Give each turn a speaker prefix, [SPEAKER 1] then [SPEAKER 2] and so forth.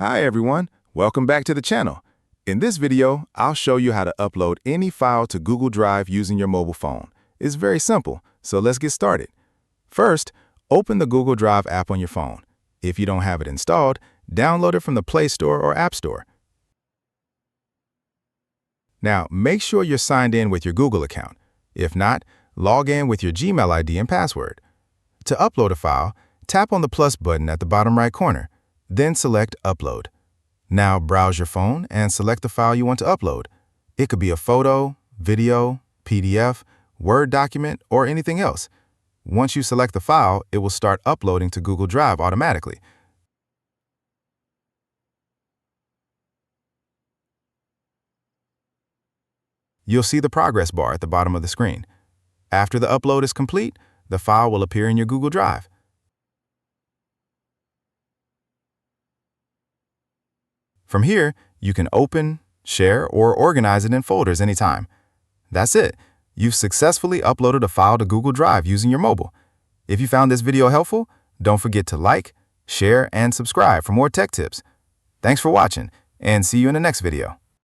[SPEAKER 1] Hi everyone, welcome back to the channel. In this video, I'll show you how to upload any file to Google Drive using your mobile phone. It's very simple, so let's get started. First, open the Google Drive app on your phone. If you don't have it installed, download it from the Play Store or App Store. Now, make sure you're signed in with your Google account. If not, log in with your Gmail ID and password. To upload a file, tap on the plus button at the bottom right corner. Then select Upload. Now browse your phone and select the file you want to upload. It could be a photo, video, PDF, Word document, or anything else. Once you select the file, it will start uploading to Google Drive automatically. You'll see the progress bar at the bottom of the screen. After the upload is complete, the file will appear in your Google Drive. From here, you can open, share, or organize it in folders anytime. That's it. You've successfully uploaded a file to Google Drive using your mobile. If you found this video helpful, don't forget to like, share, and subscribe for more tech tips. Thanks for watching, and see you in the next video.